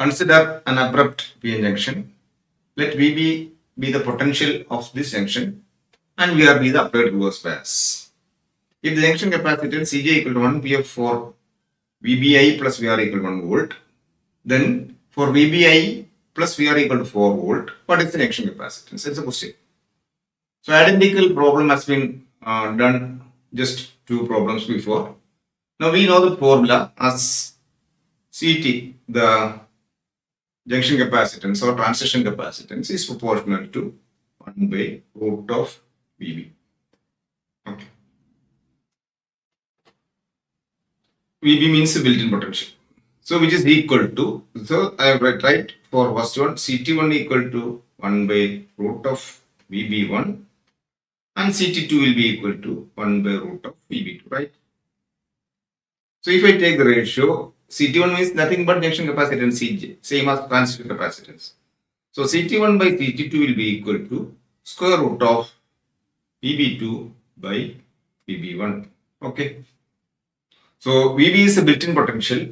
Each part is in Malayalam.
Consider an abrupt PN junction. Let VB be the potential of this junction and VR be the applied reverse bias. If the junction capacitance Cj equal to 1 PF for VBI plus VR equal to 1 volt, then for VBI plus VR equal to 4 volt, what is the junction capacitance? That's a question. So identical problem has been done just 2 problems before. Now we know the formula as CT, the junction capacitance or transition capacitance is proportional to 1 by root of VB. Okay. VB means the built-in potential. So which is equal to, so I have write for first one, CT1 equal to 1 by root of VB1 and CT2 will be equal to 1 by root of VB2, right? So if I take the ratio, CT1 means nothing but junction capacitance Cj, same as transition capacitance. So CT1 by CT2 will be equal to square root of VB2 by VB1. Okay. So VB is the built-in potential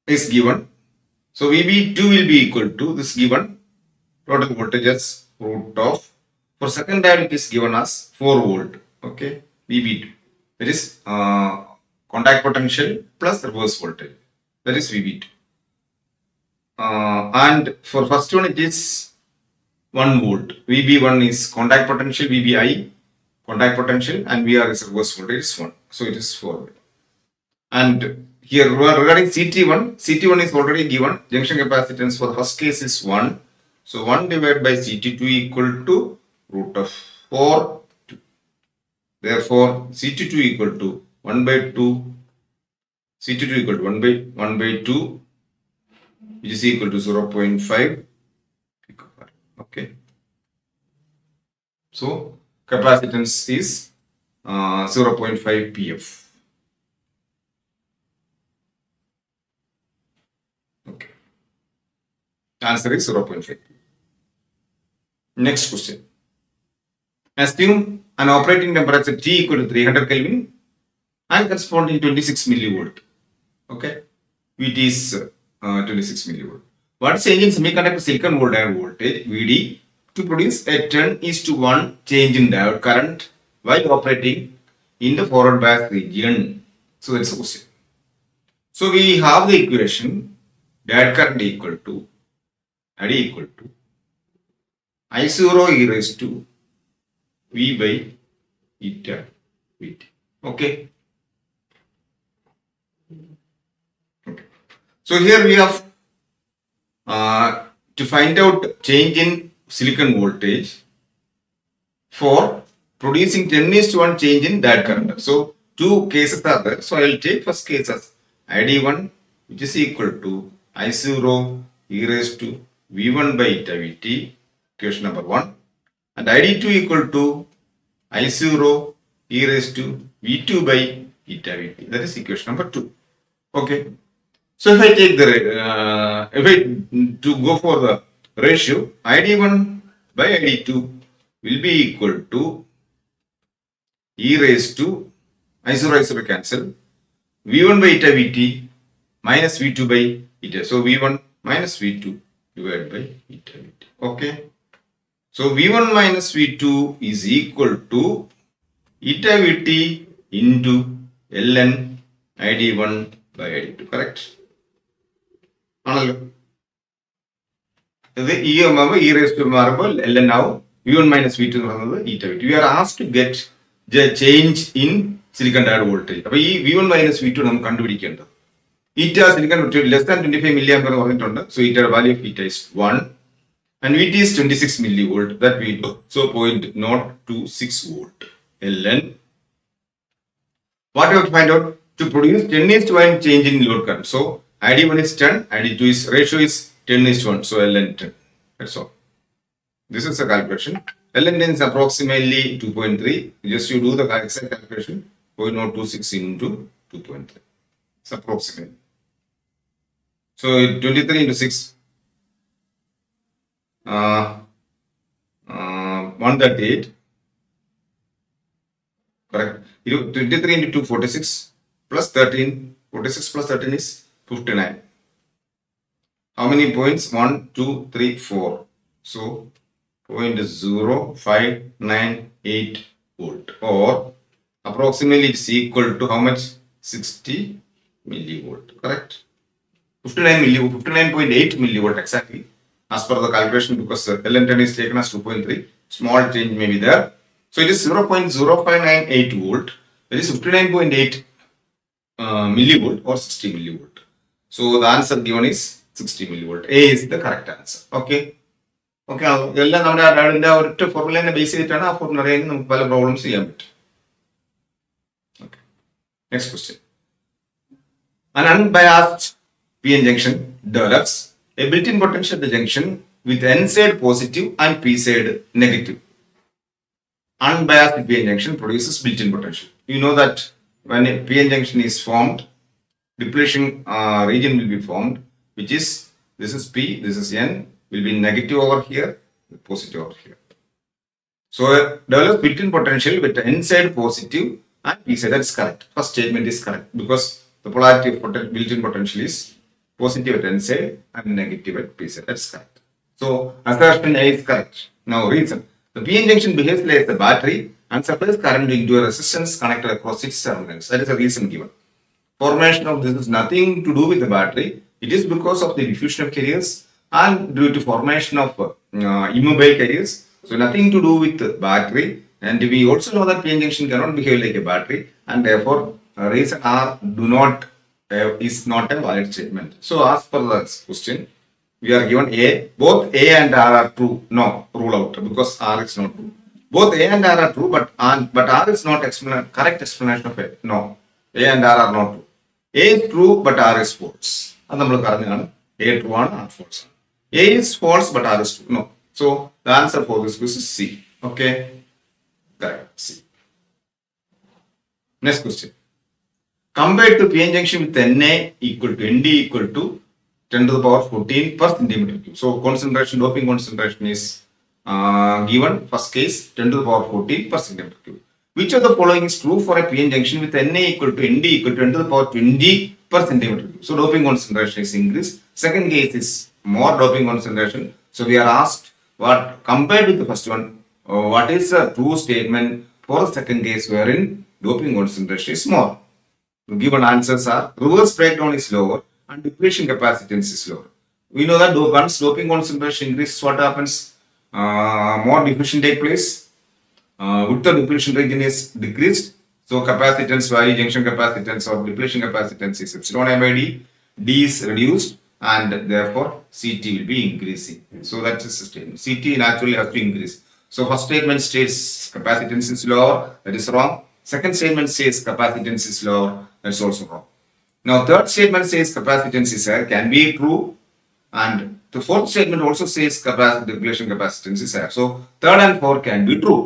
is given. So VB2 will be equal to this given total voltage as root of, for second diode it is given as 4 volt. Okay. VB2. That is contact potential plus reverse voltage. That is VB2. And for first one it is 1 volt. VB1 is contact potential, VBI contact potential, and VR is reverse voltage is 1. So it is 4 volt. And here regarding CT1 is already given. Junction capacitance for the first case is 1. So 1 divided by CT2 equal to root of 4. Therefore, CT2 equal to 1 by 2. CT2 equal to 1 by 2, which is equal to 0.5 picofarad. Okay. So capacitance is 0.5 PF. Okay. Answer is 0.5. Next question. Assume an operating temperature T equal to 300 Kelvin and corresponding 26 millivolt. Okay. Vt is 26 millivolt. What is change in semiconductor silicon wire diode voltage Vd to produce a 10:1 change in diode current while operating in the forward bias region? So that's the question. So we have the equation diode current equal to ID equal to I0 e raised to V by eta Vt. Okay. Okay. So here we have to find out change in silicon voltage for producing 10:1 change in diode current. So 2 cases are there. So I will take first case as ID1, which is equal to I0 e raised to V1 by eta Vt, equation number 1, and ID2 equal to I0 e raised to V2 by eta Vt. That is equation number 2. Okay. So if I take to go for the ratio, ID1 by ID2 will be equal to e raised to I0 cancel V1 by eta Vt minus V2 by eta. So V1 minus V2 divided by eta Vt. Okay. So V1 minus V2 is equal to eta Vt into ln ID1 by ID2. Correct? E raised to ln now V1 minus V2 eta Vt. We are asked to get the change in silicon diode voltage. V1 minus V2 we kandupidikkendu. Eta silicon less than 25 milliampere. So eta value of eta is 1. And Vt is 26 millivolt, that we know. So 0.026 volt ln. What we have to find out? To produce 10:1 change in load current. So ID1 is 10, ID2 is ratio is 10:1. So ln 10. That's all. This is the calculation. ln 10 is approximately 2.3. Just you do the exact calculation. 0.026 into 2.3. It's approximate. So 23 into 6. 138. Correct. 23 into 2, 46 plus 13. 46 plus 13 is 59. how many points? 1, 2, 3, 4. So 0.0598 volt, or approximately it's equal to how much? 60 millivolt, correct? 59.8 millivolt exactly, as per the calculation, because LN10 is taken as 2.3. Small change may be there. So it is 0.0598 volt. That is 59.8 millivolt or 60 millivolt. So the answer given is 60 millivolt. A is the correct answer. Okay. Okay ആണോ? ഇതെല്ലാം നമ്മുടെ അതിന്റെ ഒരൊറ്റ ഫോർമുലേനെ ബേസ് ചെയ്തിട്ടാണ് ആ ഫോർമുല അറിയാമെങ്കിൽ നമുക്ക് പല പ്രോബ്ലംസ് ചെയ്യാൻ പറ്റും. Okay, next question. An unbiased PN junction develops a built-in potential at the junction with N side positive and P side negative. Unbiased PN junction produces built-in potential. You know that when a PN junction is formed, depletion region will be formed, which is, this is P, this is N, will be negative over here, positive over here. So develops built-in potential with N side positive and P side. That is correct. First statement is correct because the polarity of built-in potential is positive at N side and negative at P side. That's correct. So assertion A is correct. Now reason. The PN junction behaves like a battery and supplies current into a resistance connected across its terminals. That is the reason given. Formation of this is nothing to do with the battery. It is because of the diffusion of carriers and due to formation of immobile carriers. So nothing to do with the battery. And we also know that PN junction cannot behave like a battery, and therefore reason R is not a valid statement. So as per the question, we are given A. Both A and R are true. No, rule out because R is not true. Both A and R are true, but R is not correct explanation of A. No, A and R are not true. A is true, but R is false. അത് നമ്മൾ പറഞ്ഞതാണ്. A true ആണ്, R false ആണ്. A is false, but R is true. No. So the answer for this question is C. Okay, correct. C. Next question. Compared to PN junction with Na equal to Nd equal to 10 to the power 14 per centimeter cube. So concentration, doping concentration is given. First case 10 to the power 14 per centimeter cube. Which of the following is true for a PN junction with Na equal to Nd equal to 10 to the power 20 per centimeter cube? So doping concentration is increased. Second case is more doping concentration. So we are asked, what compared with the first one, what is a true statement for the second case wherein doping concentration is more? The given answers are reverse breakdown is lower and depletion capacitance is lower. We know that once doping concentration increases, what happens? More diffusion take place. Width of depletion region is decreased. So capacitance value, junction capacitance or depletion capacitance is epsilon A by D. D is reduced and therefore CT will be increasing. So that's the statement. CT naturally has to increase. So first statement states capacitance is lower. That is wrong. Second statement says capacitance is lower. That's also wrong. Now third statement says capacitance is higher. Can be true. And the fourth statement also says depletion capacitance is higher. So third and fourth can be true.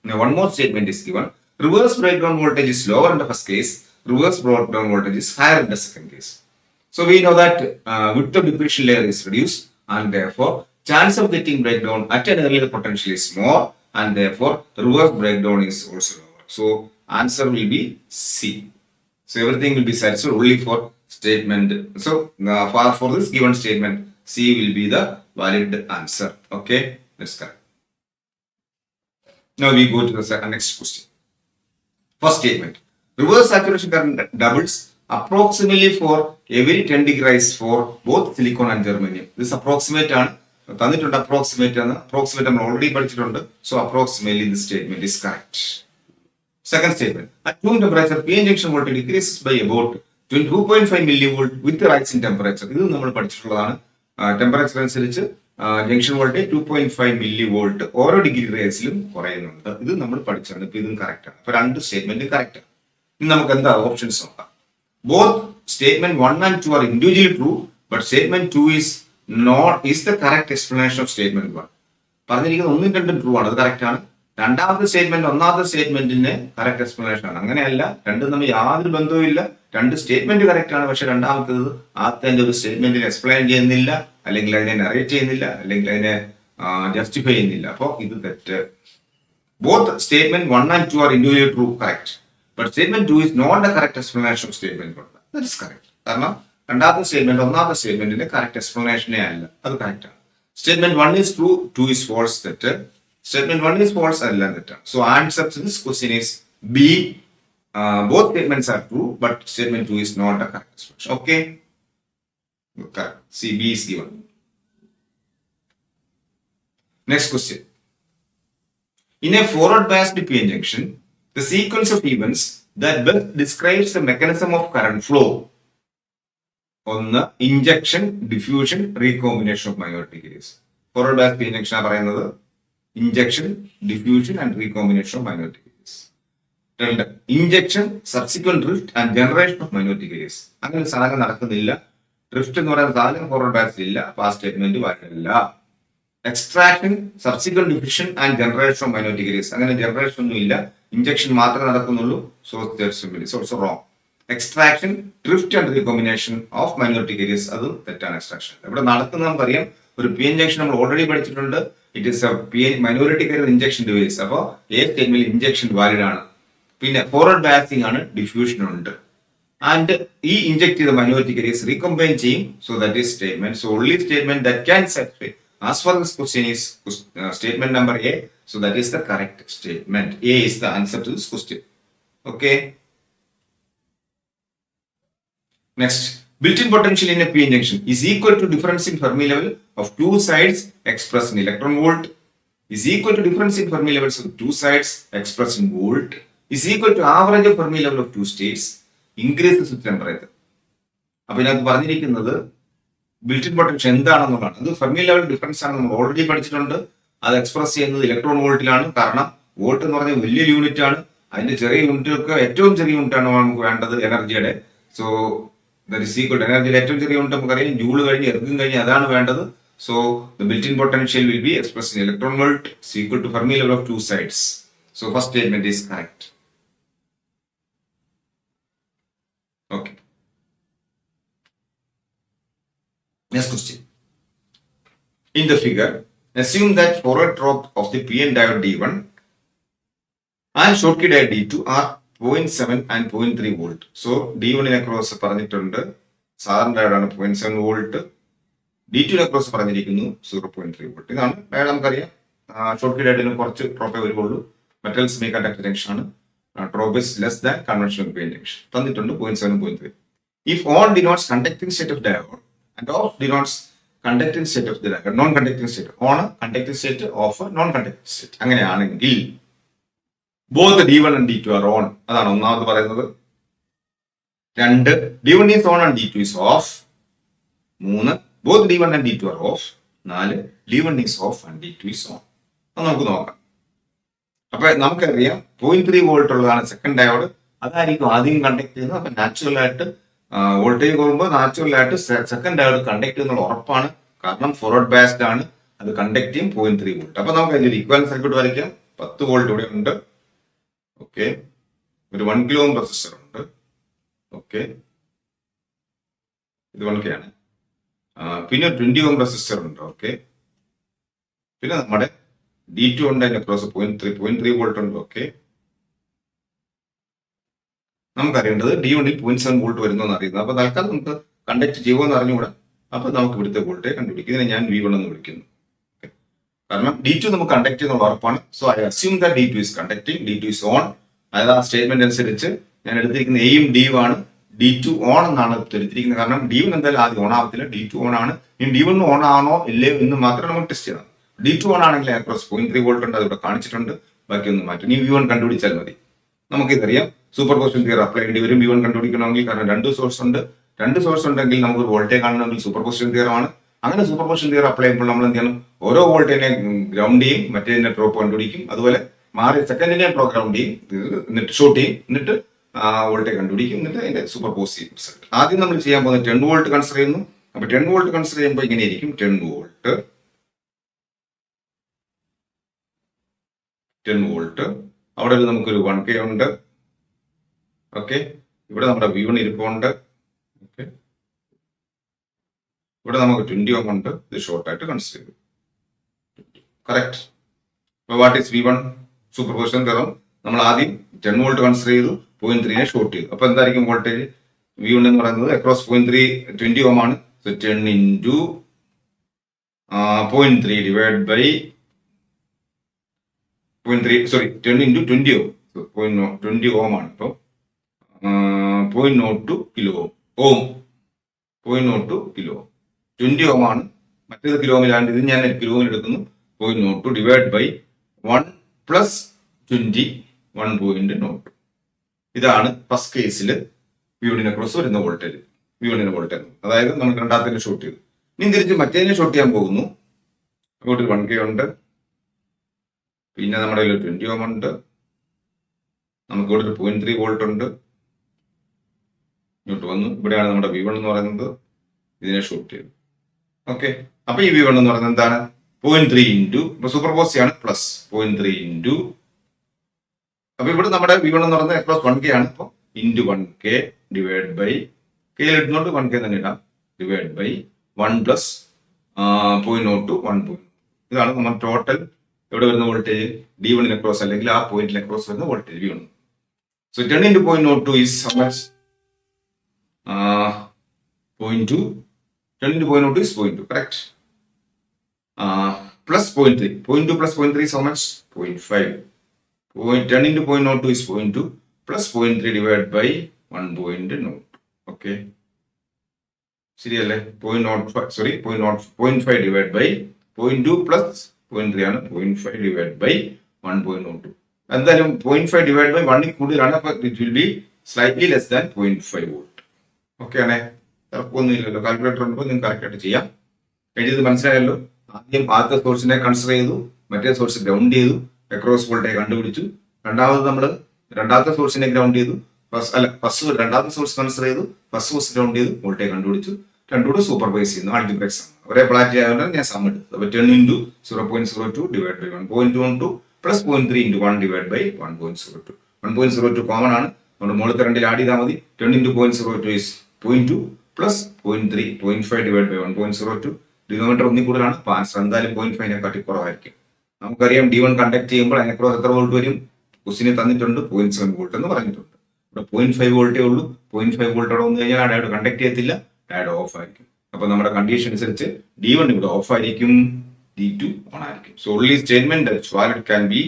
Now one more statement is given. Reverse breakdown voltage is lower in the first case. Reverse breakdown voltage is higher in the second case. So we know that width of depletion layer is reduced and therefore chance of getting breakdown at an earlier potential is more and therefore reverse breakdown is also lower. So answer will be C. So everything will be satisfied only for statement. So for this given statement, C will be the valid answer. Okay, that's correct. Now we go to the next question. First statement. Reverse saturation current doubles approximately for every 10 degree rise for both silicon and germanium. This approximate ആണ് തന്നിട്ടുണ്ട്. Approximate നമ്മൾ already പഠിച്ചിട്ടുണ്ട്. So approximately this statement is correct. Second statement. At room temperature, PN junction voltage decreases by about 22.5 millivolt with the rise in temperature. ഇത് നമ്മൾ പഠിച്ചിട്ടുള്ളതാണ്. ടെമ്പറേച്ചർ അനുസരിച്ച് ജംഗ്ഷൻ വോൾട്ടേജ് 2.5 millivolt ഓരോ ഡിഗ്രി റേസിലും കുറയുന്നുണ്ട്. ഇത് നമ്മൾ പഠിച്ചാണ്. ഇപ്പൊ ഇതും കറക്റ്റ് ആണ്. അപ്പൊ രണ്ട് സ്റ്റേറ്റ്മെന്റ് കറക്റ്റ് ആണ്. ഇനി നമുക്ക് എന്താ ഓപ്ഷൻസ് നോക്കാം. Both statement 1 and 2 are individually true, but statement 2 is the correct explanation of statement 1. പറഞ്ഞിരിക്കുന്നത് ഒന്നും രണ്ടും ട്രൂ ആണ്, അത് കറക്റ്റ് ആണ്. രണ്ടാമത്തെ സ്റ്റേറ്റ്മെന്റ് ഒന്നാമത്തെ സ്റ്റേറ്റ്മെന്റിന് കറക്റ്റ് എക്സ്പ്ലനേഷൻ ആണ്. അങ്ങനെയല്ല, രണ്ടും തമ്മിൽ യാതൊരു ബന്ധവും ഇല്ല. രണ്ട് സ്റ്റേറ്റ്മെന്റ് കറക്റ്റ് ആണ്, പക്ഷെ രണ്ടാമത്തേത് ആദ്യത്തെ ഒരു സ്റ്റേറ്റ്മെന്റിനെ എക്സ്പ്ലെയിൻ ചെയ്യുന്നില്ല, അല്ലെങ്കിൽ അതിനെ നറേറ്റ് ചെയ്യുന്നില്ല, അല്ലെങ്കിൽ അതിനെ ജസ്റ്റിഫൈ ചെയ്യുന്നില്ല. അപ്പോൾ ഇത് തെറ്റ്. Both statement 1 and 2 are individually true, correct. But statement 2 is not the correct explanation of statement 1. That is correct. കാരണം രണ്ടാമത്തെ സ്റ്റേറ്റ്മെന്റ് ഒന്നാമത്തെ സ്റ്റേറ്റ്മെന്റിന്റെ കറക്റ്റ് എക്സ്പ്ലനേഷനേ അല്ല, അത് കറക്റ്റ് ആണ്. Statement 1 is true, 2 is false, തെറ്റ്. സ്റ്റേറ്റ്മെന്റ് 1 is false, അതെല്ലാം തെറ്റാണ്. So answer to this question is B. Both statements are true, but statement 2 is not a correct expression. Okay? Correct. C, B is given. Next question. In a forward biased PN junction, the sequence of events that best describes the mechanism of current flow ഒന്ന് injection, diffusion, recombination of minority case. Forward bias PN junction ആണ് പറയുന്നത് injection, diffusion and recombination of minority case. രണ്ട്, injection, subsequent drift and generation of minority case. അങ്ങനെ സാധനം നടക്കുന്നില്ല. ഡ്രിഫ്റ്റ് എന്ന് പറയുന്ന സാധനം ഫോർവേഡ് ബയസിൽ ഇല്ല, അപ്പൊ ആ സ്റ്റേറ്റ്മെന്റ് വരില്ല. Extraction, subsequent diffusion and generation of minority case. അങ്ങനെ ജനറേഷൻ ഒന്നും ഇല്ല, ഇഞ്ചക്ഷൻ മാത്രമേ നടക്കുന്നുള്ളൂ. So it's also wrong. Extraction, drift and recombination of minority case, അത് തെറ്റാണ്. എക്സ്ട്രാക്ഷൻ ഇവിടെ നടക്കുന്നത് നമുക്കറിയാം. ഒരു PN junction നമ്മൾ ഓൾറെഡി പഠിച്ചിട്ടുണ്ട്. It is A minority carrier injection device. അപ്പോൾ ഏ സ്റ്റേറ്റ്മെന്റ് ഇഞ്ചക്ഷൻ വാലിഡ് ആണ്. പിന്നെ ഫോർവേഡ് ബയാസിംഗ് ആണ്, ഡിഫ്യൂഷൻ ഉണ്ട്. ആൻഡ് ഈ ഇഞ്ചക്ട് ചെയ്ത മൈനോറിറ്റി കാരിയേഴ്സ് റീകമ്പൈൻ ചെയ്യും. So that is statement. So only statement that can satisfy as far as question is statement number A. So that is the correct statement. A is the answer to this question. Okay. Next, built-in potential in a PN junction is equal to difference in Fermi level of two sides expressed in electron volt, is equal to difference in Fermi levels of two sides expressed in volt, is equal to average of Fermi level of two states increases with temperature. അപ്പോൾ ഇതിനകത്ത് പറഞ്ഞിരിക്കുന്നത് ബിൽറ്റ് ഇൻ പൊട്ടൻഷ്യൽ എന്താണെന്നുള്ളതാണ്. അത് ഫെർമി ലെവൽ ഡിഫറൻസ് ആണ്, നമ്മൾ ഓൾറെഡി പഠിച്ചിട്ടുണ്ട്. അത് എക്സ്പ്രസ് ചെയ്യുന്നത് ഇലക്ട്രോൺ വോൾട്ടിലാണ്. കാരണം വോൾട്ട് എന്ന് പറഞ്ഞാൽ വലിയ യൂണിറ്റ് ആണ്. അതിന്റെ ചെറിയ യൂണിറ്റൊക്കെ ഏറ്റവും ചെറിയ യൂണിറ്റ് ആണ് നമുക്ക് വേണ്ടത് എനർജിയുടെ. So that is equal to എനർജിയുടെ ഏറ്റവും ചെറിയ യൂണിറ്റ് നമുക്കറിയാം ജൂൾ കഴിഞ്ഞ് എർഗും കഴിഞ്ഞ് അതാണ് വേണ്ടത്. So the built in potential will be express in electron volt equal to Fermi level of two sides. So first statement is correct. Okay. Next question. In the figure, assume that forward drop of the PN diode D1 and Schottky diode D2 are 0.7 and 0.3 volt. So D1 across പറഞ്ഞിട്ടുണ്ട് സാധാരണ ഡയോഡാണ് 0.7 വോൾട്ട്. D2 across പറഞ്ഞിരിക്കുന്നു 0.3 വോൾട്ട്. ഇതാണ് ഡയോഡ് നമുക്കറിയാം. ഷോർട്ട്കി ഡയോഡിന് കുറച്ച് ഡ്രോപ്പേ വരുള്ളൂ. മെറ്റൽ സെമി കണ്ടക്ടർ ജംഗ്ഷൻ ആണ്. Drop is less than conventional PN junction. തന്നിട്ടുണ്ട് 0.7 0.3. If on denotes conducting state of diode and off denotes conducting state of the diode, non-conducting state, on conducting state, off non-conducting state. അങ്ങനെയാണെങ്കിൽ both D1 and D2 are on. അതാണ് ഒന്നാമത് പറയുന്നത്. രണ്ട്, D1 is on and D2 is off. മൂന്ന്, both D1 and D2 are off. നാല്, D1 is off and D2 is on. അത് നമുക്ക് നോക്കാം. അപ്പൊ നമുക്കറിയാം 0.3 വോൾട്ട് ഉള്ളതാണ് സെക്കൻഡ് ഡയോഡ്. അതായിരിക്കും ആദ്യം കണ്ടക്ട് ചെയ്യുന്നത്. അപ്പൊ നാച്ചുറൽ ആയിട്ട് വോൾട്ടേജ് കൂടുമ്പോൾ നാച്ചുറൽ ആയിട്ട് സെക്കൻഡ് ഡയോഡ് കണ്ടക്ട് എന്നുള്ള ഉറപ്പാണ്. കാരണം ഫോർവേഡ് ബയാസ്ഡ് ആണ്, അത് കണ്ടക്ട് ചെയ്യും 0.3 വോൾട്ട്. അപ്പൊ നമുക്ക് അതിന്റെ ഇക്വാലന്റ് സർക്യൂട്ട് വരയ്ക്കാം. 10 വോൾട്ട് ഇവിടെ ഉണ്ട്. ഓക്കെ. ഒരു 1 കിലോ ഓം റെസിസ്റ്റർ ഉണ്ട്. ഓക്കെ, ഇത് 1K ആണ്. പിന്നെ 20 ഓം റെസിസ്റ്റർ ഉണ്ട്. ഓക്കെ. പിന്നെ നമ്മുടെ D2 ഉണ്ട്, അതിന്റെ ക്രോസ് 0.3 വോൾട്ട് ഉണ്ട്. ഓക്കെ. നമുക്കറിയേണ്ടത് D1 0.7 വോൾട്ട് വരുന്നതെന്ന് അറിയുന്നത്. അപ്പൊ തൽക്കാലം നമുക്ക് കണ്ടക്ട് ചെയ്യുമോന്ന് അറിഞ്ഞുകൂടാ. അപ്പൊ നമുക്ക് ഇവിടുത്തെ വോൾട്ടേജ് കണ്ടുപിടിക്കും. ഇതിനെ ഞാൻ V1 എന്ന് വിളിക്കുന്നു. കാരണം D2 നമുക്ക് കണ്ടക്ട് ചെയ്യുന്ന ഉറപ്പാണ്. So I assume that D2 is conducting, D2 is on. അതായത് ആ സ്റ്റേറ്റ്മെന്റ് അനുസരിച്ച് ഞാൻ എടുത്തിരിക്കുന്ന എയും ഡിയും ആണ്. D2 ഓൺ എന്നാണ് എടുത്തിരിക്കുന്നത്. കാരണം D1 എന്തായാലും ആദ്യം ഓൺ ആവത്തില്ല, D2 ഓൺ ആണ്. ഇനി D1 ഓൺ ആണോ ഇല്ലേ എന്ന് മാത്രമേ നമുക്ക് ടെസ്റ്റ് ചെയ്യണം. D2 ഓൺ ആണെങ്കിൽ അക്രോസ് 0.3 വോൾട്ട് ഉണ്ട്, അതിവിടെ കാണിച്ചിട്ടുണ്ട്. ബാക്കിയൊന്നും മാറ്റും. ഇനി V1 കണ്ടുപിടിച്ചാൽ മതി. നമുക്കിതറിയാം സൂപ്പർ പൊസിഷൻ തിയറി അപ്ലൈ ചെയ്യേണ്ടി വരും V1 കണ്ടുപിടിക്കണമെങ്കിൽ. കാരണം രണ്ട് സോഴ്സ് ഉണ്ടെങ്കിൽ നമുക്ക് വോൾട്ടേജ് കാണണമെങ്കിൽ സൂപ്പർ പൊസിഷൻ തിയറമാണ്. അങ്ങനെ സൂപ്പർ പൊസിഷൻ തിയറി അപ്ലൈ ചെയ്യുമ്പോൾ നമ്മൾ എന്ത് ചെയ്യണം, ഓരോ വോൾട്ടേജിനെ ഗ്രൗണ്ട് ചെയ്യും, മറ്റേതിന്റെ ഡ്രോപ്പ് കണ്ടുപിടിക്കും. അതുപോലെ മാറി സെക്കൻഡിനെ ഗ്രൗണ്ട് ചെയ്യും, എന്നിട്ട് ഷോർട്ട് ചെയ്യും, എന്നിട്ട് വോൾട്ടേജ് കണ്ടുപിടിക്കും, എന്നിട്ട് അതിന്റെ സൂപ്പർ പോസ് ചെയ്യും റിസൾട്ട്. ആദ്യം നമ്മൾ ചെയ്യാൻ പോകുന്നത് 10 വോൾട്ട് കൺസിഡർ ചെയ്യുന്നു. അപ്പൊ 10 വോൾട്ട് കൺസിഡർ ചെയ്യുമ്പോൾ ഇങ്ങനെ ഇരിക്കും. 10 വോൾട്ട് അവിടെ നമുക്കൊരു 1K ഉണ്ട്. ഓക്കെ. ഇവിടെ നമ്മുടെ V1 ഇരിപ്പുണ്ട്. ഓക്കെ. ഇവിടെ നമുക്ക് 20 ഓം ഉണ്ട്. ഇത് ഷോർട്ട് ആയിട്ട് കൺസിഡർ ചെയ്തു. കറക്റ്റ്. അപ്പൊ what is V1? Super position theorem. നമ്മൾ ആദ്യം 10 വോൾട്ട് കൺസിഡർ ചെയ്തു, 0.3നെ ഷോർട്ട് ചെയ്തു. അപ്പൊ എന്തായിരിക്കും വോൾട്ടേജ്? V1 എന്ന് പറയുന്നത് അക്രോസ് 0.3 20 ഓം ആണ്. So 10 into 0.3 divide by 0.3 sorry 10 into 20 ohm. 20 ohm ആണ്. അപ്പോൾ 0.02 കിലോ ഓം 0.02 കിലോ 20 ഓം ആണ്. മറ്റേത് കിലോമിലാണ്ട് ഇത് ഞാൻ കിലോമിൽ എടുക്കുന്നു. 0.02 ഡിവൈഡ് ബൈ 1 പ്ലസ് 20 1.02. ഇതാണ് ഫസ്റ്റ് കേസിൽ V1 അക്രോസ് വരുന്ന വോൾട്ടേജ്. V1 വോൾട്ടേജ് അതായത് നമ്മൾ രണ്ടാമത്തെ ഷോർട്ട് ചെയ്തു. ഇനി തിരിച്ച് മറ്റേതിനെ ഷോർട്ട് ചെയ്യാൻ പോകുന്നു. അങ്ങോട്ട് 1K ഉണ്ട്, പിന്നെ നമ്മുടെ കയ്യിൽ 20 ഓം ഉണ്ട്, നമുക്ക് ഇവിടെ 0.3 വോൾട്ട് ഉണ്ട്. ഇങ്ങോട്ട് വന്നു, ഇവിടെയാണ് നമ്മുടെ V1 എന്ന് പറയുന്നത്. ഇതിനെ ഷോർട്ട് ചെയ്തു. ഓക്കെ, അപ്പൊ ഈ V1 എന്ന് പറയുന്നത് എന്താണ്? 0.3 ഇൻറ്റു സൂപ്പർപോസ് ആണ് പ്ലസ് 0.3 ഇൻറ്റു, അപ്പൊ ഇവിടെ നമ്മുടെ V1 എന്ന് പറയുന്നത് അക്രോസ് 1K ആണ്. അപ്പോൾ ഇൻറ്റു 1K ഡിവൈഡ് ബൈ കെയിൽ ഇടുന്നോണ്ട് 1K തന്നെ ഇടാം, ഡിവൈഡ് ബൈ 1 പ്ലസ് 0.02 1. ഇതാണ് നമ്മൾ ടോട്ടൽ ഇവിടെ വരുന്ന വോൾട്ടേജ് D1 അക്രോസ് അല്ലെങ്കിൽ ആ പോയിന്റിൽ അക്രോസ് വരുന്ന voltage V1. So 10 into 0.02 is how much? 0.2. 10 into 0.02 is 0.2, correct? Plus 0.3. 0.2 plus 0.3 is how much? 0.5. 10 into 0.02 is 0.2 plus 0.3 divided by 1.02. Okay. ശരിയല്ലേ? 0.05 sorry 0.5 divided by 0.2 plus 0.3 ആണ് 0.5 divided by 1.02. എന്തായാലും 0.5 divided by 1 കൂടുതലാണ്. അപ്പോൾ it will be slightly less than 0.5 volt. Okay ആണേ? ഒന്നുമില്ലല്ലോ, കാൽക്കുലേറ്റർ ഉണ്ടപ്പോൾ നിങ്ങൾക്ക് കറക്റ്റായിട്ട് ചെയ്യാം. എഴുതിയത് മനസ്സിലായല്ലോ. ആദ്യത്തെ സോഴ്സിനെ കൺസിഡർ ചെയ്തു, മറ്റേ സോഴ്സ് ഗ്രൗണ്ട് ചെയ്തു, അക്രോസ് വോൾട്ടേജ് കണ്ടുപിടിച്ചു. രണ്ടാമത് നമ്മൾ രണ്ടാമത്തെ സോഴ്സിനെ ഗ്രൗണ്ട് ചെയ്തു, രണ്ടാമത്തെ സോഴ്സ് കൺസിഡർ ചെയ്തു, ഫസ്റ്റ് സോഴ്സ് ഗ്രൗണ്ട് ചെയ്തു, വോൾട്ടേജ് കണ്ടുപിടിച്ചു. രണ്ടുകൂടെ സൂപ്പർവൈസ് ചെയ്യുന്നു, ആൾജിബ്രിക്സ് ആണ്. ഒരേ പ്ലാറ്റ് ആയതുകൊണ്ട് ഞാൻ സം എടുത്തു. അപ്പോൾ 10 into 0.02 divide by 1.12 plus 0.3 into 1 divide by 1.02. 1.02 common ആണ്, നമ്മുടെ മുകളിലത്തെ രണ്ടിൽ ആഡ് ചെയ്താൽ മതി. 10 into 0.02 is 0.2 plus 0.3 0.5 divide by 1.02. Denominator ഒന്നിൽ കൂടുതലാണ്, അപ്പോൾ ആൻസർ എന്തായാലും 0.5 കാട്ടി കുറവായിരിക്കും. നമുക്കറിയാം D1 കണ്ടക്ട് ചെയ്യുമ്പോൾ അതിനെക്രോസ് എത്ര വോൾട്ട് വരും? ക്വസ്റ്റിനെ തന്നിട്ടുണ്ട് 0.7 വോൾട്ട് എന്ന് പറഞ്ഞിട്ടുണ്ട്. ഇവിടെ 0.5 വോൾട്ടേ ഉള്ളൂ. 0.5 വോൾട്ടോടെ വന്നു കഴിഞ്ഞാൽ ഡയോഡ് കണ്ടക്ട് ചെയ്യത്തില്ല, ഡയോഡ് ഓഫ് ആയിരിക്കും. അപ്പൊ നമ്മുടെ കണ്ടീഷൻ അനുസരിച്ച് D1 ഇവിടെ ഓഫ് ആയിരിക്കും, D2 ഓൺ ആയിരിക്കും. So only statement valid can be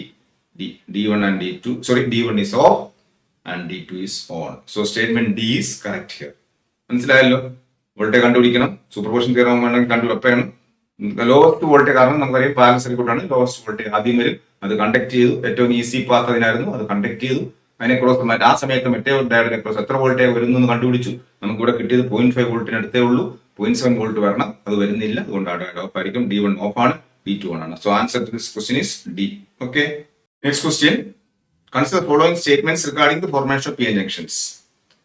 D1 and D2. Sorry, D1 is off and D2 is on. So statement D is correct here. മനസ്സിലായല്ലോ? വോൾട്ടേജ് കണ്ടുപിടിക്കണം, സൂപ്പർപോസിഷൻ തിയറം വേണമെങ്കിൽ കണ്ടുവെപ്പാണ്. ലോവസ്റ്റ് വോൾട്ടേജ്, കാരണം നമുക്കറിയാം പാരലൽ സർക്യൂട്ടാണ്, ലോവസ്റ്റ് വോൾട്ടേജ് ആദ്യം വരും. അത് കണ്ടക്ട് ചെയ്തു, ഏറ്റവും ഈസി പാത്ത് അതിനായിരുന്നു, അത് കണ്ടക്ട് ചെയ്തു. അതിനെ ക്രോസ് ആ സമയത്ത് മറ്റേ ഡയോഡിനെ ക്രോസ് എത്ര വോൾട്ടേജ് വരുന്നു കണ്ടുപിടിച്ചു. നമുക്ക് ഇവിടെ കിട്ടിയത് 0.5 വോൾട്ടിന് അടുത്തേ ഉള്ളൂ. 0.7 വോൾട്ട് വരണം, അത് വരുന്നില്ല, അതുകൊണ്ട് ആ ഡയോഡ് ഓഫ് ആയിരിക്കും. D1 ഓഫ് ആണ്, D2 ഓൺ ആണ്. So answer to this question is D. Okay, next question. Consider the following statements regarding the formation of PN junctions.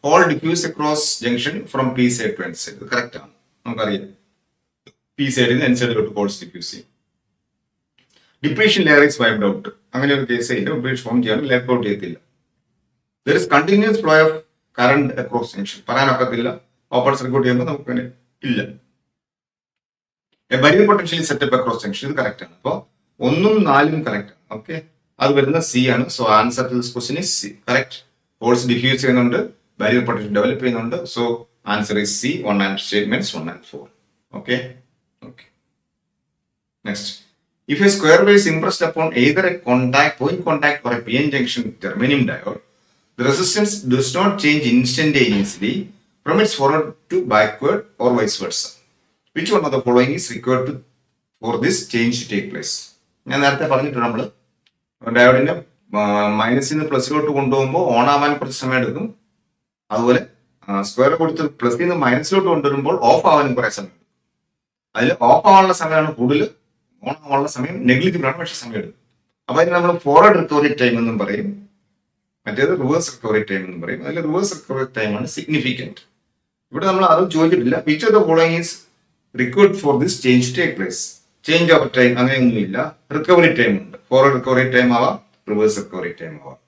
All diffuse across junction from P side to N side. ഇത് കറക്റ്റ് ആണ്, നമുക്കറിയാം. P സൈഡിൽ നിന്ന് N സൈഡിലോട്ട് ഹോൾസ് ഡിഫ്യൂസ് ചെയ്യും. Depletion layer is wiped out. അങ്ങനെ ഒരു കേസ് ഡിപ്രീഷൻ ഫോം ചെയ്യാൻ ലെഫ്റ്റ് ഔട്ട് ചെയ്യത്തില്ല. There is continuous flow of current across junction. പറയാനൊക്കത്തില്ല, ഓപ്പൺ സർക്യൂട്ട് ചെയ്യുമ്പോൾ നമുക്ക് അങ്ങനെ ഇല്ല. Barrier potentially set up across junction. ഇത് കറക്റ്റ് ആണ്. അപ്പോൾ 1 ഉം 4 ഉം കറക്റ്റ് ആണ്. ഓക്കെ, അത് വരുന്ന C ആണ്. So answer to this question is C. Correct. Holes diffuse ചെയ്യുന്നുണ്ട്, ബാരിയർ പൊട്ടൻഷ്യൽ ഡെവലപ്പ് ചെയ്യുന്നുണ്ട്. So answer is C. 1 and statements 1 and 4. Okay. Okay. Next. If a square wave is impressed upon either a point contact or a PN junction germanium diode, the resistance does not change instantaneously from its forward to backward or vice versa. Which one of the following is required for this change to take place? ഞാൻ നേരത്തെ പറഞ്ഞിട്ടുണ്ട്, നമ്മൾ ഡയോഡിനെ മൈനസിൽ നിന്ന് പ്ലസിലോട്ട് കൊണ്ടുപോകുമ്പോൾ ഓൺ ആവാൻ കുറച്ച് സമയം എടുക്കും. അതുപോലെ സ്ക്വയർ കൊടുത്ത് പ്ലസിൽ നിന്ന് മൈനസിലോട്ട് കൊണ്ടുവരുമ്പോൾ ഓഫ് ആവാനും കുറെ സമയം എടുക്കും. അതിൽ ഓഫ് ആവാനുള്ള സമയമാണ് കൂടുതൽ, ഓൺ ആവാനുള്ള സമയം നെഗ്ലിജിബിൾ ആണ്, പക്ഷേ സമയം എടുക്കും. അപ്പൊ അതിന് നമ്മൾ ഫോർവേഡ് റിക്കവറി ടൈം എന്നും പറയും, മറ്റേത് റിവേഴ്സ് റിക്കവറി ടൈം എന്നും പറയും. അതിൽ റിവേഴ്സ് റിക്കവറി ടൈമാണ് സിഗ്നിഫിക്കൻറ്റ്. ഇവിടെ നമ്മൾ അതും ചോദിച്ചിട്ടില്ല. Which of the following is required for this change to take place? Change of time അങ്ങനെയൊന്നുമില്ല. റിക്കവറി ടൈം ഉണ്ട്. ഫോർവേഡ് റിക്കവറി ടൈം ആവാം, റിവേഴ്സ് റിക്കവറി ടൈം ആവാം.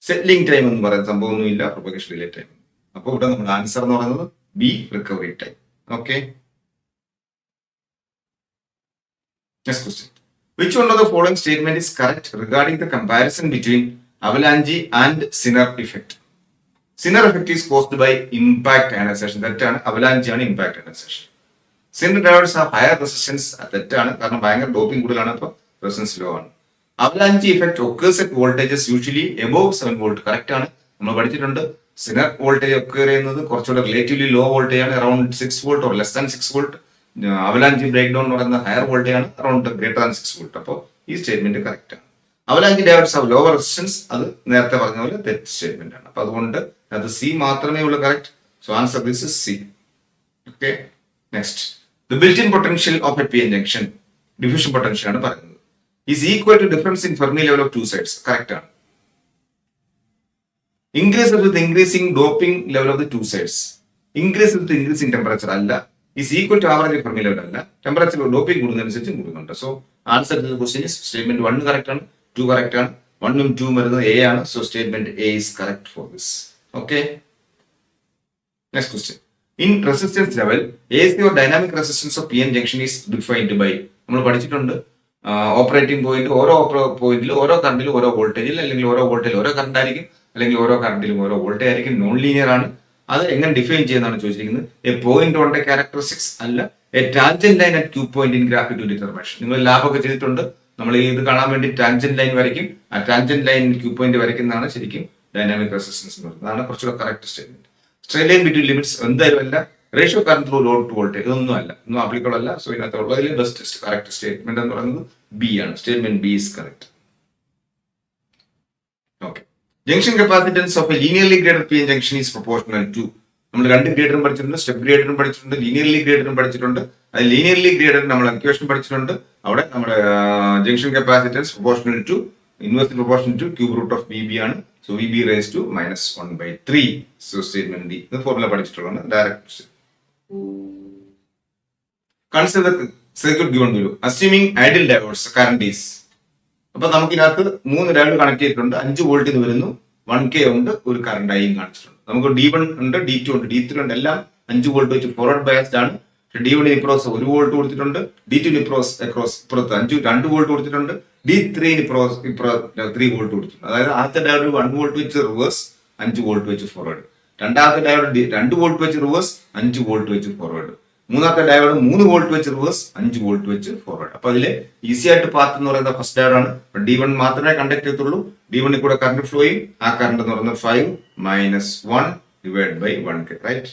സെറ്റിലിംഗ് ടൈം എന്ന് പറയുന്ന സംഭവമൊന്നുമില്ല, പ്രൊപ്പഗേഷൻ ഡിലേ ടൈം. അപ്പോൾ ഇവിടെ നമ്മുടെ ആൻസർ എന്ന് പറയുന്നത് B, recovery time. Okay, next question. Which one of the following statement is correct regarding the comparison between avalanche and Zener effect? Zener effect is caused by impact ionization. തെറ്റാണ്. അവലാഞ്ചി ആണ് impact ionization. Zener diodes have higher resistance. തെറ്റാണ്. കാരണം ഭയങ്കര ഡോപ്പിംഗ് കൂടുതലാണ്, അപ്പോൾ റെസിസ്റ്റൻസ് ലോ ആണ്. Avalanche effect occurs at voltages usually above 7 volt. Correct ആണ്. നമ്മൾ പഠിച്ചിട്ടുണ്ട് സിനർ വോൾട്ടേജ് ഒക്കർ ചെയ്യുന്നത് കുറച്ചുകൂടെ റിലേറ്റീവ്ലി ലോ വോൾട്ടേജ് ആണ്, around 6 volt or less than 6 volt. Avalanche break down എന്ന് പറയുന്നത് ഹയർ വോൾട്ടേജ് ആണ്, അറൌണ്ട് ഗ്രേറ്റർ ദാൻ 6 വോൾട്ട്. അപ്പോൾ ഈ സ്റ്റേറ്റ്മെന്റ് കറക്റ്റ് ആണ്. Avalanche diodes have lower resistance. അത് നേരത്തെ പറഞ്ഞ പോലെ തെറ്റ് സ്റ്റേറ്റ്മെന്റ് ആണ്. അപ്പൊ അതുകൊണ്ട് അത് സി മാത്രമേ ഉള്ളൂ correct. So answer this is C. Okay, next. The built in potential of a P N junction, diffusion potential ആണ് പറയുന്നത്, is equal to difference in Fermi level of two sides. Correct ആണ്. Increases with increasing doping level of the two sides. Increases with increasing temperature അല്ല, is equal to average Fermi level അല്ല. ടെമ്പറേച്ചർ ഡോപ്പിംഗ് കൂടുന്നതനുസരിച്ച് കൂടുന്നുണ്ട്. So answer to the question is statement 1 correct ആണ്, 2 കറക്റ്റ് ആണ്. 1 ഉം 2 വരുന്നത് എ ആണ്. So statement A is correct for this. Okay, next question. In resistance level AC or dynamic resistance of PN junction is defined by. നമ്മൾ പഠിച്ചിട്ടുണ്ട് ഓപ്പറേറ്റിംഗ് പോയിന്റ്, ഓരോ പോയിന്റിൽ ഓരോ കറണ്ടിലും ഓരോ വോൾട്ടേജിൽ, അല്ലെങ്കിൽ ഓരോ വോൾട്ടേജിൽ ഓരോ കറണ്ട് ആയിരിക്കും, അല്ലെങ്കിൽ ഓരോ കറണ്ടിലും ഓരോ വോൾട്ടേജ് ആയിരിക്കും. നോൺ ലീനിയർ ആണ്. അത് എങ്ങനെ ഡിഫൈൻ ചെയ്യുന്നതാണ് ചോദിച്ചിരിക്കുന്നത്. A point on a characteristics അല്ല, a tangent line at 2 point in graphic to determination. നിങ്ങൾ ലാബൊക്കെ ചെയ്തിട്ടുണ്ട്. നമ്മൾ ഇത് കാണാൻ വേണ്ടി ടാൻജന്റ് ലൈൻ വരയ്ക്കും. ആ ടാൻജന്റ് ലൈൻ Q പോയിന്റ് വരയ്ക്കുന്നതാണ് ശരിക്കും ഡൈനാമിക് റെസിസ്റ്റൻസ് എന്ന് പറയുന്നത്. അതാണ് കുറച്ചുകൂടെ correct statement. Straight line between limits എന്തായാലും അല്ല. Ratio current through load to voltage ഇതൊന്നും അല്ല, ഒന്നും ആപ്ലിക്കബിൾ അല്ല. സോ ഇതിനകത്ത് ഉള്ളതിൽ ബെസ്റ്റ് കറക്റ്റ് സ്റ്റേറ്റ്മെന്റ് എന്ന് പറയുന്നത് ബി ആണ്. Statement B is correct. Okay, junction capacitance of a linearly graded PN junction is proportional to. നമ്മൾ രണ്ട് ഗ്രേഡറും പഠിച്ചിട്ടുണ്ട്, സ്റ്റെപ്പ് ഗ്രേഡറും പഠിച്ചിട്ടുണ്ട്, ലീനിയർലി ഗ്രേഡറും പഠിച്ചിട്ടുണ്ട്. അത് ലീനിയർലി ഗ്രേഡഡ് നമ്മൾ ഇക്വേഷൻ പഠിച്ചിട്ടുണ്ട്. അവിടെ നമ്മുടെ junction capacitance proportional to inversely proportional to cube root of VB ആണ്. So VB raise to -1/3. So statement D. ഇത് ഫോർമുല പഠിച്ചിട്ടുള്ളതാണ്. Direct consider circuit given below assuming ideal diodes current is. അപ്പൊ നമുക്ക് ഇതിനകത്ത് 3 ഡയോഡ് കണക്ട് ചെയ്തിട്ടുണ്ട്. 5 വോൾട്ട് ഇത് വരുന്നു, 1K ഉണ്ട്, ഒരു കറണ്ട് ആയും കാണിച്ചിട്ടുണ്ട്. നമുക്ക് D1 ഉണ്ട്, D2 ഉണ്ട്, D3 ഉണ്ട്. എല്ലാം 5 വോൾട്ട് വെച്ച് ഫോർവേഡ് ബയസ്ഡ് ആണ്. D1 ഇപ്രോസ് 1 വോൾട്ട് കൊടുത്തിട്ടുണ്ട്, D2 ഇപ്രോസ് ഇപ്പുറത്ത് 2 വോൾട്ട് കൊടുത്തിട്ടുണ്ട്, D3 ഇപ്രോസ് 3 വോൾട്ട് കൊടുത്തിട്ടുണ്ട്. അതായത് ആദ്യത്തെ ഡയോഡ് 1 വോൾട്ട് വെച്ച് റിവേഴ്സ്, 5 വോൾട്ട് വെച്ച് ഫോർവേഡ്. രണ്ടാമത്തെ ഡയോഡ് 2 വോൾട്ട് വെച്ച് റിവേഴ്സ്, 5 വോൾട്ട് വെച്ച് ഫോർവേഡ്. മൂന്നാമത്തെ ഡയോഡ് 3 വോൾട്ട് വെച്ച് റിവേഴ്സ്, 5 വോൾട്ട് വെച്ച് ഫോർവേഡ്. അപ്പൊ അതിലെ ഈസി ആയിട്ട് പാത്ത് എന്ന് പറയുന്ന ഫസ്റ്റ് ഡയോഡ് ആണ്. D1 മാത്രമേ കണ്ടക്ട് ചെയ്യത്തുള്ളൂ. D1 കൂടെ കറണ്ട് ഫ്ലോ ചെയ്യും. ആ കറണ്ട് എന്ന് പറയുന്നത് 5 - 1 ഡിവൈഡ് ബൈ 1K. റൈറ്റ്,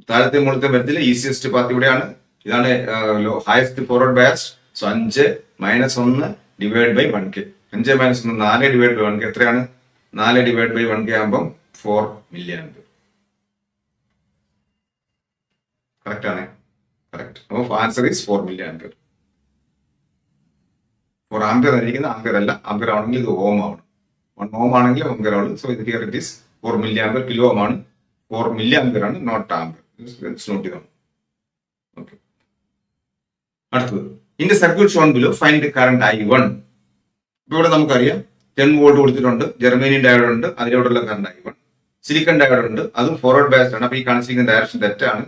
താഴത്തെ മുകളിലത്തെ വരത്തില് ഈസിയസ്റ്റ് പാത്ത് ഇവിടെയാണ്. ഇതാണ് highest forward bias. So 5 - 1 divide by 1K. 5 - 1 4 divide by 1K എത്രയാണ്? 4 ഡിവൈഡ് ബൈ 1K ആകുമ്പോൾ 4 മില്ലി ആംപിയർ. കറക്റ്റ് ആണ്, കറക്റ്റ്. അപ്പോൾ answer is 4 milliampere. 4 ampere ആയിരിക്കുന്നത് ആംപിയർ അല്ല. ആംപിയർ ആണെങ്കിൽ ഇത് ഓം ആവണം. 1 ഓം ആണെങ്കിൽ ആംപിയർ ആണ്. സോ ഇത് here it is 4 milli ampere. Kilo ohm ആണ്, 4 മില്ലി ആംപിയർ ആണ്, നോട്ട് ആംപിയർ. നോട്ട് ചെയ്തോ. ഓക്കെ, അടുത്തത് in the circuit Sean below find current I1. ഇപ്പൊ ഇവിടെ നമുക്കറിയാം 10 വോൾട്ട് കൊടുത്തിട്ടുണ്ട്, ജർമേനിയൻ ഡയോഡ് ഉണ്ട്, അതിലൂടെയുള്ള കറന്റ് I1. സിലിക്കൺ ഡയോഡ് ഉണ്ട്, അതും ഫോർവേഡ് ബയസ്ഡ് ആണ്. അപ്പൊ ഈ കാണിച്ചിരിക്കുന്ന ഡയറക്ഷൻ തെറ്റാണ്.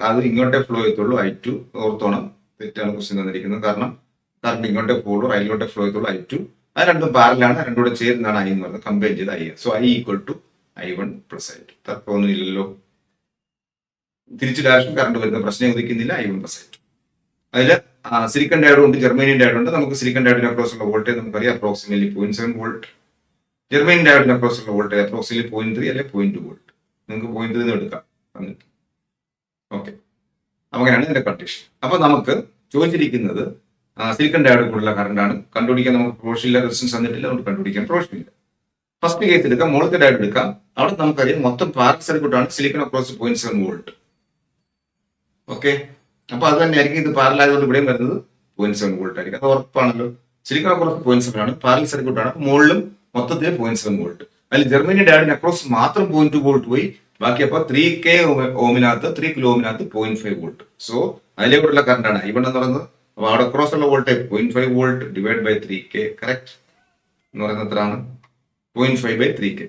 അത് ഇങ്ങോട്ടേ ഫ്ലോ ചെയ്യത്തുള്ളൂ. I2 ഓർത്തോണം, തെറ്റാണ് ക്വസ്റ്റ്യൻ തന്നിരിക്കുന്നത്. കാരണം കറണ്ട് ഇങ്ങോട്ടേ ഫ്ലോ റൈറ്റിലോട്ടേ ഫ്ലോ ചെയ്യത്തുള്ളൂ. I2 അത് രണ്ടും പാരലാണ്, രണ്ടും കൂടെ ചേരുന്നതാണ് I എന്ന് പറയുന്നത്. കമ്പയർ ചെയ്ത് I. So I equal to I1 plus I2. തർക്കമൊന്നും ഇല്ലല്ലോ. തിരിച്ചു ഡയറക്ഷൻ കറണ്ട് വരുന്ന പ്രശ്നം ഉദിക്കുന്നില്ല. I1 plus I2. അതിൽ സിലിക്കൺ ഡയോഡ് ഉണ്ട്, ജർമേനിയൻ ഡയോഡ് ഉണ്ട്. നമുക്ക് സിലിക്കൺ ഡയോഡിന് അക്രോസ് ഉള്ള വോൾട്ടേജ് നമുക്കറിയാം, അപ്രോക്സിമേറ്റ്ലി 0.7 വോൾട്ട്. ജർമേനിയൻ ഡയോഡിന് അക്രോസ് ഉള്ള വോൾട്ടേജ് അപ്രോക്സിമേറ്റ്ലി 0.3 അല്ലെങ്കിൽ 0.2 വോൾട്ട്. നിങ്ങൾക്ക് 0.3 എടുക്കാം. ഓക്കെ, അങ്ങനെയാണ് ഇതിന്റെ കണ്ടീഷൻ. അപ്പൊ നമുക്ക് ചോദിച്ചിരിക്കുന്നത് സിലിക്കൺ ഡയോഡിലുള്ള കറണ്ട് ആണ് കണ്ടുപിടിക്കാൻ. നമുക്ക് പ്രൊഫഷനിലെ റെസിസ്റ്റൻസ് തന്നിട്ടില്ല, നമുക്ക് കണ്ടുപിടിക്കാൻ പ്രൊഫഷനില്ല. ഫസ്റ്റ് കേസ് എടുക്കാം, മുകളിലത്തെ ഡയോഡ് എടുക്കാം. അവിടെ നമുക്കറിയാം മൊത്തം പാരലൽ സർക്യൂട്ട് ആണ്. Silicon across 0.7 volt. ഓക്കെ, അപ്പൊ അത് തന്നെ ആയിരിക്കും. ഇത് പാരലൽ ആയതുകൊണ്ട് ഇവിടെയും വരുന്നത് 0.7 വോൾട്ട് ആയിരിക്കും. അത് ഉറപ്പാണല്ലോ. സിലിക്കൺ അക്രോസ് 0.7 ആണ്, പാരലൽ സർക്യൂട്ട് ആണ്. മുകളിലും മൊത്തത്തിൽ 0.7 വോൾട്ട്. അതിൽ ജർമേനിയൻ ഡയോഡിന് അക്രോസ് മാത്രം 0.2 വോൾട്ട് പോയി. ബാക്കി അപ്പൊ 3K ഓമിനകത്ത് 3 കിലോ ഓമിനകത്ത് 0.5 വോൾട്ട്. സോ അതിലേക്കുള്ള കറണ്ട് ആണ് I1 എന്ന് പറയുന്നത്. അപ്പൊ അവിടെ അക്രോസ് ഉള്ള voltage 0.5 volt divide by 3K. Correct എന്ന് പറയുന്നത് എത്രയാണ്? 0.5 by 3K.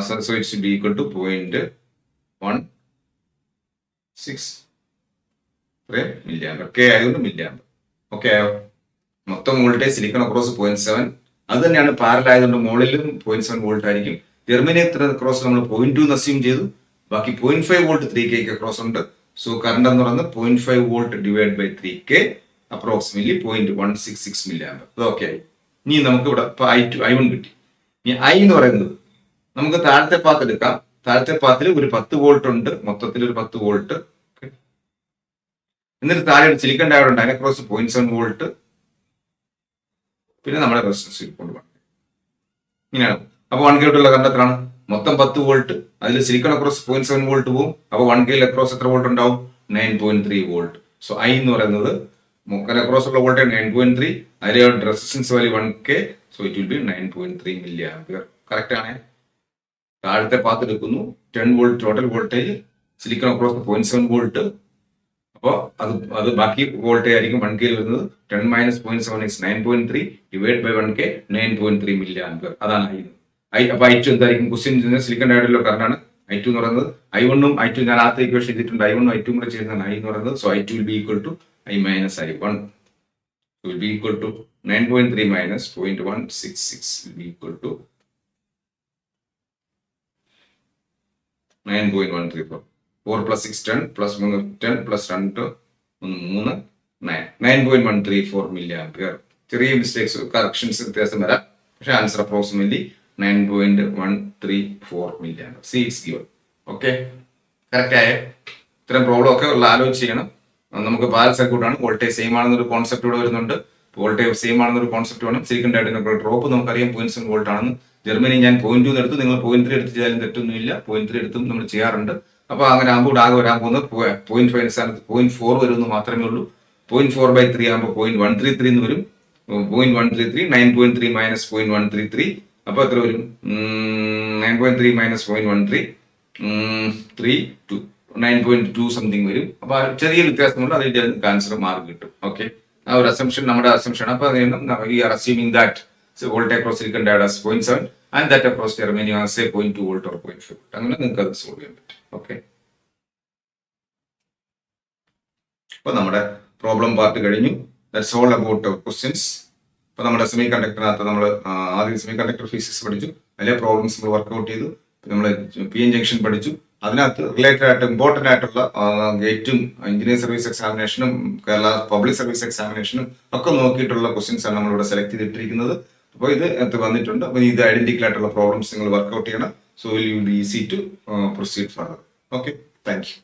So it's be equal to 0.16 milliampere. K ആയതുകൊണ്ട് മില്ലി ആംപിയർ. ഓക്കെ ആയോ? മൊത്തം വോൾട്ടേജ് സിലിക്കൺ അക്രോസ് 0.7. അത് തന്നെയാണ് പാരലൽ ആയതുകൊണ്ട് മുകളിലും 0.7 വോൾട്ട് ആയിരിക്കും. ജർമ്മനി അക്രോസ് നമ്മൾ 0.2 എന്ന് അസ്യൂം ചെയ്തു. ബാക്കി 0.5 വോൾട്ട് 3K അക്രോസ് ഉണ്ട്. സോ കറണ്ട് എന്ന് പറയുന്നത് 0.5 volt divide by 3K approximately 0.166 milliampere. അത് ഓക്കെ ആയി. ഇനി നമുക്ക് ഇവിടെ I1 കിട്ടി. ഇനി I എന്ന് പറയുന്നത് നമുക്ക് താഴത്തെ പാത്ത് എടുക്കാം. താഴത്തെ പാത്തിൽ ഒരു 10 വോൾട്ട് ഉണ്ട്, മൊത്തത്തിൽ ഒരു 10 വോൾട്ട്. എന്നിട്ട് താഴെ ഒരു സിലിക്കൺ ഡയോഡ് ഉണ്ട്, അതിനെ ക്രോസ് 0.7 വോൾട്ട്, പിന്നെ നമ്മുടെ റെസിസ്റ്റൻസ് കൊണ്ടുപോകണം. ഇങ്ങനെയാണ്. അപ്പൊ 1K ഉള്ള കറണ്ട് എത്രയാണ്? മൊത്തം 10 വോൾട്ട്, അതിൽ സിലിക്കൺ അക്രോസ് 0.7 വോൾട്ട് പോകും. അപ്പൊ 1K അക്രോസ് എത്ര വോൾട്ട് ഉണ്ടാവും? 9.3 വോൾട്ട്. സോ I എന്ന് പറയുന്നത് മുക്കൽ അക്രോസ് ഉള്ള വോൾട്ടേജ് 9.3, അതിലെ resistance value 1K, so it will be 9.3 milliampere. Correct ആണ്. താഴത്തെ പാത്ത് എടുക്കുന്നു, 10 volt total voltage, silicon across 0.7 volt. അപ്പോൾ അത് ബാക്കി വോൾട്ടേജ് ആയിരിക്കും 1K വരുന്നത്. 10 minus 0.7 is 9.3 divide by 1K 9.3 milliampere. അതാണ് I. അപ്പൊ I2 എന്തായിരിക്കും? ക്വസ്റ്റ്യൻ സിലിക്കൺ ഡയോഡിലുള്ള കറണ്ടാണ് I2 എന്ന് പറയുന്നത്. I1 ഉം I2 ഞാൻ ആദ്യത്തെ ഇക്വേഷൻ ചെയ്തിട്ടുണ്ട്. I1 ഉം I2 കൂടെ ചെയ്യുന്നതാണ് I എന്ന് പറയുന്നത്. So I2 will be equal to I minus I1. So will be equal to 9.3 minus 0.166 will be equal to 9.134. 4 plus 6 10 plus 10 plus 2 3 9. 9.134 milli ampere. ചെറിയ മിസ്റ്റേക്സ് കറക്ഷൻസ് വ്യത്യാസം വരാം, പക്ഷെ answer approximately 9.134 milli ampere. C it's given. Okay, correct ആയ ഇത്തരം പ്രോബ്ലം ഒക്കെ ഉള്ള ആലോചിച്ച് ചെയ്യണം. നമുക്ക് പാരലൽ സർക്യൂട്ടാണ്, വോൾട്ടേജ് സെയിം ആണെന്നൊരു കോൺസെപ്റ്റ് ഇവിടെ വരുന്നുണ്ട്. വോൾട്ടേജ് സെയിം ആണെന്നൊരു കോൺസെപ്റ്റ് വേണം. സിലിക്കൺ ഡയോഡിനൊക്കെ ഡ്രോപ്പ് നമുക്കറിയാം 0.7 വോൾട്ട് ആണെന്ന്. ജർമ്മനി ഞാൻ 0.2 എടുത്തു, നിങ്ങൾ 0.3 എടുത്ത് ചെയ്യാനും തെറ്റൊന്നുമില്ല. 0.3 എടുത്തും നമ്മൾ ചെയ്യാറുണ്ട്. അപ്പൊ അങ്ങനെ ആകുമ്പോൾ ആകെ വരാൻ പോകുന്നത് 0.5 സ്ഥാനത്ത് 0.4 വരുമെന്ന് മാത്രമേ ഉള്ളൂ. 0.4/3 ആകുമ്പോൾ 0.133 എന്ന് വരും. 0.133 9.3 മൈനസ് 0.133, അപ്പൊ എത്ര വരും? 9.3 മൈനസ് 0.13 3 9.2 സംതിങ് വരും. അപ്പൊ ചെറിയ വ്യത്യാസമുണ്ട്, അതിന്റെ ആൻസർ മാർക്ക് കിട്ടും. ഓക്കെ, ആ ഒരു അസംഷൻ നമ്മുടെ അസംഷൻ. അപ്പൊ we are assuming that voltage across silicon diode as 0.7 and that across Germany as 0.2 volt or 0.5. അങ്ങനെ നിങ്ങൾക്ക് അത് സോൾവ് ചെയ്യാൻ പറ്റും. ഓക്കെ, അപ്പൊ നമ്മുടെ പ്രോബ്ലം പാർട്ട് കഴിഞ്ഞു. That's all about questions. അപ്പൊ നമ്മുടെ സെമി കണ്ടക്ടറിനകത്ത് നമ്മൾ ആദ്യം സെമി കണ്ടക്ടർ ഫിസിക്സ് പഠിച്ചു, അതിലെ പ്രോബ്ലംസ് നമ്മൾ വർക്ക്ഔട്ട് ചെയ്തു. നമ്മൾ PN ജംഗ്ഷൻ പഠിച്ചു. അതിനകത്ത് റിലേറ്റഡ് ആയിട്ട് ഇമ്പോർട്ടന്റ് ആയിട്ടുള്ള ഗേറ്റും എഞ്ചിനീയറിംഗ് സർവീസ് എക്സാമിനേഷനും കേരള പബ്ലിക് സർവീസ് എക്സാമിനേഷനും ഒക്കെ നോക്കിയിട്ടുള്ള ക്വസ്റ്റ്യൻസ് ആണ് നമ്മളിവിടെ സെലക്ട് ചെയ്തിട്ടിരിക്കുന്നത്. അപ്പോൾ ഇത് വന്നിട്ടുണ്ട്. അപ്പോൾ ഇത് ഐഡന്റിക്കൽ ആയിട്ടുള്ള പ്രോബ്ലംസ് നിങ്ങൾ വർക്ക്ഔട്ട് ചെയ്യണം. So will you be easy to proceed further. Okay, thank U.